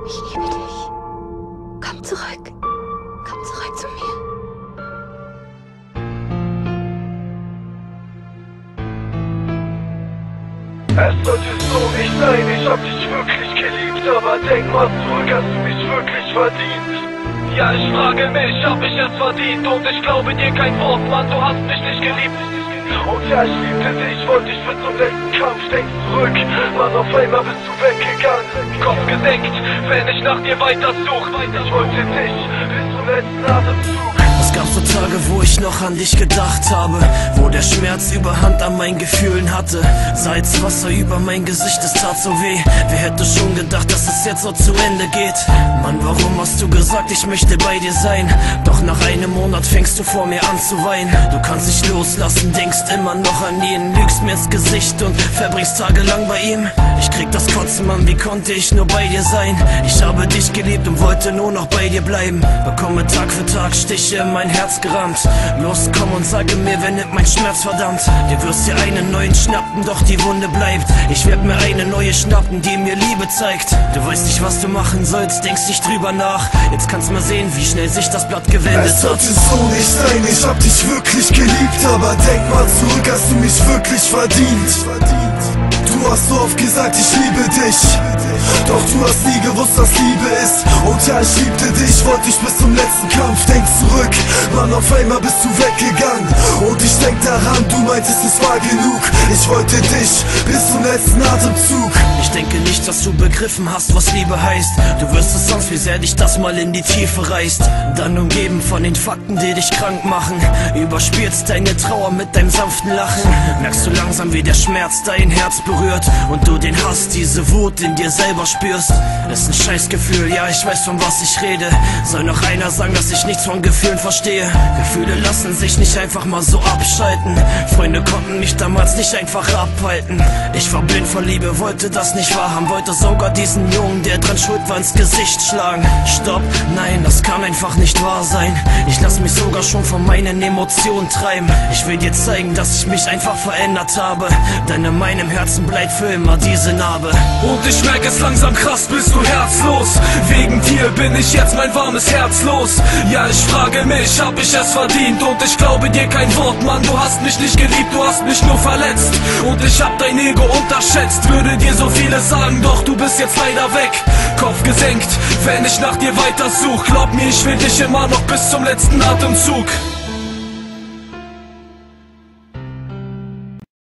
Ich liebe dich. Komm zurück. Komm zurück zu mir. Es sollte so nicht sein, ich hab dich wirklich geliebt, aber denk mal zurück, hast du mich wirklich verdient? Ja, ich frage mich, hab ich es verdient? Und ich glaube dir kein Wort, Mann, du hast mich nicht geliebt. Und ja, ich liebte dich, wollte dich bis zum letzten Kampf, denk zurück, Mann, auf einmal bist du weggegangen. Kopf gesenkt, wenn ich nach dir weiter such, ich wollte dich bis zum letzten Atemzug. Es gab so Tage, wo ich noch an dich gedacht habe, wo der Schmerz überhand an meinen Gefühlen hatte. Salzwasser über mein Gesicht, es tat so weh. Wer hätte schon gedacht, dass es jetzt so zu Ende geht? Mann, warum hast du gesagt, ich möchte bei dir sein? Doch nach einem Monat fängst du vor mir an zu weinen. Du kannst dich loslassen, denkst immer noch an ihn, lügst mir ins Gesicht und verbringst tagelang bei ihm. Ich krieg das Kotzen, Mann, wie konnte ich nur bei dir sein? Ich habe dich geliebt und wollte nur noch bei dir bleiben. Bekomme Tag für Tag Stiche in mein Herz gerammt. Los, komm und sage mir, wer nimmt mein Schmerz, verdammt. Du wirst dir einen neuen schnappen, doch die Wunde bleibt. Ich werd mir eine neue schnappen, die mir Liebe zeigt. Du weißt nicht, was du machen sollst, denkst nicht drüber nach. Jetzt kannst mal sehen, wie schnell sich das Blatt gewendet hat. Es sollte so nicht sein, ich hab dich wirklich geliebt, aber denk mal zurück, hast du mich wirklich verdient? Du hast so oft gesagt, ich liebe dich, doch du hast nie gewusst, was Liebe ist. Und ja, ich liebte dich, wollte dich bis zum letzten Kampf. Denk zurück, Mann, auf einmal bist du weggegangen. Und ich denk daran, du meintest, es war genug. Ich wollte dich bis zum letzten Atemzug. Ich denke nicht, dass du begriffen hast, was Liebe heißt. Du wirst es sonst, wie sehr dich das mal in die Tiefe reißt. Dann umgeben von den Fakten, die dich krank machen, überspielst deine Trauer mit deinem sanften Lachen. Merkst du langsam, wie der Schmerz dein Herz berührt und du den Hass, diese Wut in dir selber spürst. Ist ein Scheißgefühl, ja, ich weiß, von was ich rede. Soll noch einer sagen, dass ich nichts von Gefühlen verstehe? Gefühle lassen sich nicht einfach mal so abschalten. Freunde konnten mich damals nicht einfach abhalten. Ich war blind vor Liebe, wollte das nicht wahrhaben, wollte sogar diesen Jungen, der dran schuld war, ins Gesicht schlagen. Stopp, nein, das kann einfach nicht wahr sein. Ich lass mich sogar schon von meinen Emotionen treiben. Ich will dir zeigen, dass ich mich einfach verändert habe, denn in meinem Herzen bleibt für immer diese Narbe. Und ich merk es langsam, krass, bist du herzlos. Wegen dir bin ich jetzt mein warmes Herz los. Ja, ich frage mich, hab ich es verdient? Und ich glaube dir kein Wort, Mann, du hast mich nicht geliebt, du hast mich nur verletzt. Und ich hab dein Ego unterschätzt, würde dir so vieles sagen, doch du bist jetzt leider weg. Kopf gesenkt, wenn ich nach dir weiter such, glaub mir, ich will dich immer noch bis zum letzten Atemzug.